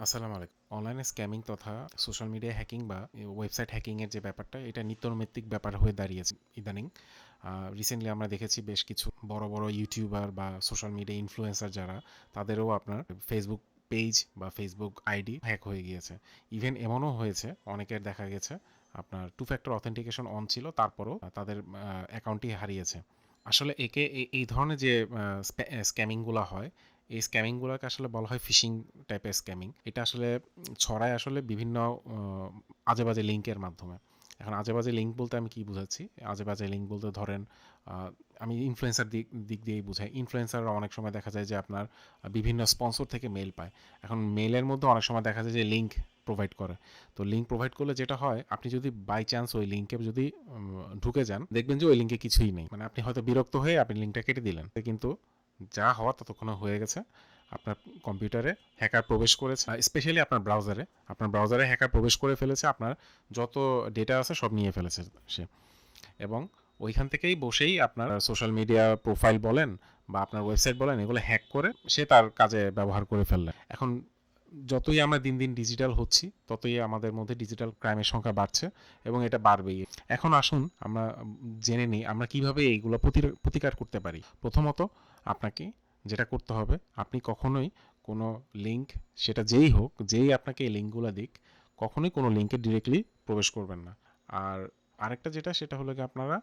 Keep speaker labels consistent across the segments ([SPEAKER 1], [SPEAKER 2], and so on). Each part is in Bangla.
[SPEAKER 1] আসসালামু আলাইকুম। অনলাইনে স্ক্যামিং তথা সোশ্যাল মিডিয়া হ্যাকিং বা ওয়েবসাইট হ্যাকিংয়ের যে ব্যাপারটা, এটা নিত্যনৈমিত্তিক ব্যাপার হয়ে দাঁড়িয়েছে ইদানিং। রিসেন্টলি আমরা দেখেছি বেশ কিছু বড় বড় ইউটিউবার বা সোশ্যাল মিডিয়া ইনফ্লুয়েন্সার যারা, তাদেরও আপনার ফেসবুক পেজ বা ফেসবুক আইডি হ্যাক হয়ে গিয়েছে। ইভেন এমনও হয়েছে অনেকের দেখা গেছে আপনার টু ফ্যাক্টর অথেন্টিকেশন অন ছিল, তারপরও তাদের অ্যাকাউন্টটি হারিয়েছে। আসলে এই ধরনের যে স্ক্যামিংগুলো হয়, এই স্ক্যামিংগুলোকে আসলে বলা হয় ফিশিং টাইপের স্ক্যামিং। এটা আসলে ছড়ায় আসলে বিভিন্ন আজে বাজে লিঙ্কের মাধ্যমে। এখন আজে বাজে লিঙ্ক বলতে আমি কি বুঝাচ্ছি? আজে বাজে লিঙ্ক বলতে ধরেন, আমি ইনফ্লুয়েন্সার দিক দিয়েই বুঝাই। ইনফ্লুয়েন্সাররা অনেক সময় দেখা যায় যে আপনার বিভিন্ন স্পন্সর থেকে মেল পায়। এখন মেলের মধ্যে অনেক সময় দেখা যায় যে লিঙ্ক প্রোভাইড করে। তো লিঙ্ক প্রোভাইড করলে যেটা হয়, আপনি যদি বাই চান্স ওই লিঙ্কে যদি ঢুকে যান, দেখবেন যে ওই লিঙ্কে কিছুই নেই। মানে আপনি হয়তো বিরক্ত হয়ে আপনি লিঙ্কটা কেটে দিলেন, কিন্তু যা হওয়ার ততক্ষণে হয়ে গেছে। আপনার কম্পিউটারে হ্যাকার প্রবেশ করেছে, স্পেশালি আপনার ব্রাউজারে হ্যাকার প্রবেশ করে ফেলেছে, আপনার যত ডেটা আছে সব নিয়ে ফেলেছে সে। এবং ওইখান থেকেই বসেই আপনার সোশ্যাল মিডিয়া প্রোফাইল বলেন বা আপনার ওয়েবসাইট বলেন, এগুলো হ্যাক করে সে তার কাজে ব্যবহার করে ফেললেন। এখন যতই আমরা দিন দিন ডিজিটাল হচ্ছি, ততই আমাদের মধ্যে ডিজিটাল ক্রাইমের সংখ্যা বাড়ছে এবং এটা বাড়বেই। এখন আসুন আমরা জেনে নিই আমরা কিভাবে এইগুলো প্রতিকার করতে পারি। প্রথমত আপনাকে যেটা করতে হবে, আপনি কখনোই কোনো লিঙ্ক, সেটা যেই হোক, যেই আপনাকে এই লিঙ্কগুলো দিক, কখনোই কোনো লিঙ্কে ডিরেক্টলি প্রবেশ করবেন না। আর আরেকটা যেটা, সেটা হলো কি আপনারা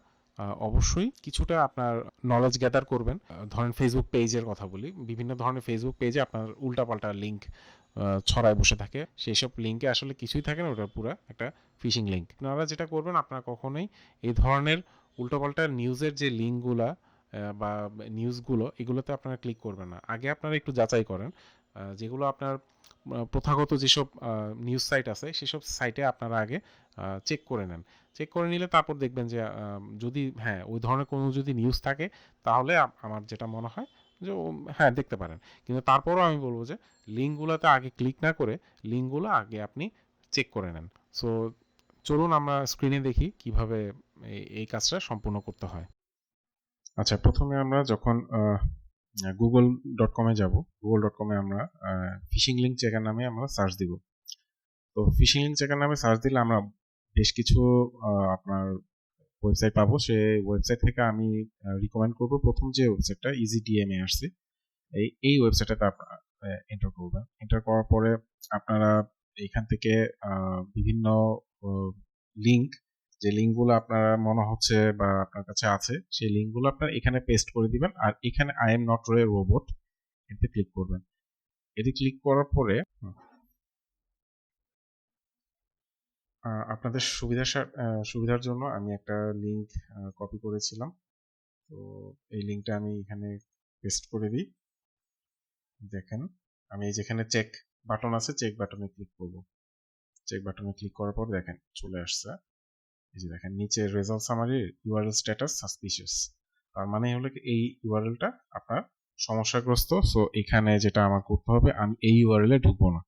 [SPEAKER 1] অবশ্যই কিছুটা আপনার নলেজ গ্যাদার করবেন। ধরেন ফেসবুক পেজের কথা বলি, বিভিন্ন ধরনের ফেসবুক পেজে আপনার উল্টাপাল্টা লিঙ্ক ছড়ায় বসে থাকে। সেই সব লিঙ্কে আসলে কিছুই থাকে না, ওটা পুরো একটা ফিশিং লিঙ্ক। আপনারা যেটা করবেন, আপনারা কখনোই এই ধরনের উল্টোপাল্টা নিউজের যে লিঙ্কগুলা বা নিউজগুলো, এগুলোতে আপনারা ক্লিক করবেন না। আগে আপনারা একটু যাচাই করেন, যেগুলো আপনার প্রথাগত যেসব নিউজ সাইট আছে, সেসব সাইটে আপনারা আগে চেক করে নেন। চেক করে নিলে তারপর দেখবেন যে যদি হ্যাঁ ওই ধরনের কোনো যদি নিউজ থাকে, তাহলে আমার যেটা মনে হয় যে হ্যাঁ দেখতে পারেন। কিন্তু তারপরও আমি বলবো যে লিঙ্কগুলোতে আগে ক্লিক না করে লিঙ্কগুলো আগে আপনি চেক করে নেন। সো চলুন আমরা স্ক্রিনে দেখি কিভাবে এই কাজটা সম্পূর্ণ করতে হয়। আচ্ছা, প্রথমে আমরা যখন google.com-এ যাব, google.com-এ আমরা ফিশিং লিঙ্ক চেকার নামে আমরা সার্চ দিব। তো ফিশিং লিঙ্ক চেকার নামে সার্চ দিলে আমরা বেশ কিছু আপনার ওয়েবসাইট পাবো। সেই ওয়েবসাইট থেকে আমি রিকমেন্ড করব, প্রথম যে ওয়েবসাইটটা ইজিডিএমএ আসছে, এই ওয়েবসাইটটাতে আপনারা এন্টার করবেন। এন্টার করার পরে আপনারা এখান থেকে বিভিন্ন লিঙ্ক, যে লিঙ্কগুলো আপনার মনে হচ্ছে বা আপনার কাছে আছে, সেই লিঙ্কগুলো আপনার এখানে পেস্ট করে দিবেন। আর এখানে I am not a robot, এতে ক্লিক করবেন। এতে ক্লিক করার পরে আপনাদের সুবিধার জন্য আমি একটা লিঙ্ক কপি করেছিলাম। তো এই লিঙ্কটা আমি এখানে পেস্ট করে দিই। দেখেন, আমি এই যেখানে চেক বাটন আছে, চেক বাটনে ক্লিক করব। চেক বাটনে ক্লিক করার পর দেখেন চলে আসছে। এই যে দেখেন নিচে result summary, URL status suspicious. তার মানে হলো কি এই ইউআরএলটা আপনার সমস্যাগ্রস্ত। সো এখানে যেটা আমার করতে হবে, আমি এই ইউআরএল এ ঢুকবো না।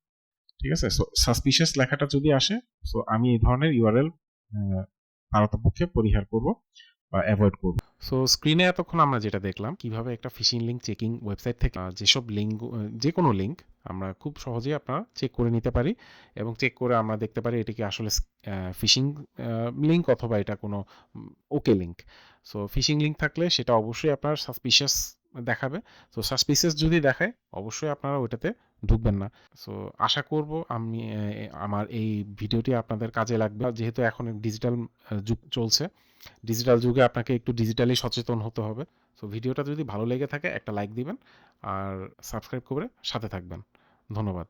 [SPEAKER 1] ঠিক আছে? সো সাসপিশিয়াস লেখাটা যদি আসে, সো আমি এই ধরনের ইউআরএল পারতপক্ষে পরিহার করব বা অ্যাভয়েড করব। সো স্ক্রিনে এতক্ষণ আমরা যেটা দেখলাম, কিভাবে একটা ফিশিং লিঙ্ক চেকিং ওয়েবসাইট থেকে যেসব লিঙ্ক, যে কোনো লিঙ্ক আমরা খুব সহজেই আপনারা চেক করে নিতে পারি এবং চেক করে আমরা দেখতে পারি এটা কি আসলে ফিশিং লিঙ্ক অথবা এটা কোনো ওকে লিঙ্ক। সো ফিশিং লিঙ্ক থাকলে সেটা অবশ্যই আপনার সাসপিশিয়াস দেখাবে। তো সাসপিশিয়াস যদি দেখায়, অবশ্যই আপনারা ওইটাতে ঢুকবেন না। সো আশা করব আমি আমার এই ভিডিওটি আপনাদের কাজে লাগবে। যেহেতু এখন ডিজিটাল যুগ চলছে, ডিজিটাল যুগে আপনাকে একটু ডিজিটালি সচেতন হতে হবে। সো ভিডিওটা যদি ভালো লেগে থাকে একটা লাইক দিবেন আর সাবস্ক্রাইব করে সাথে থাকবেন। ধন্যবাদ।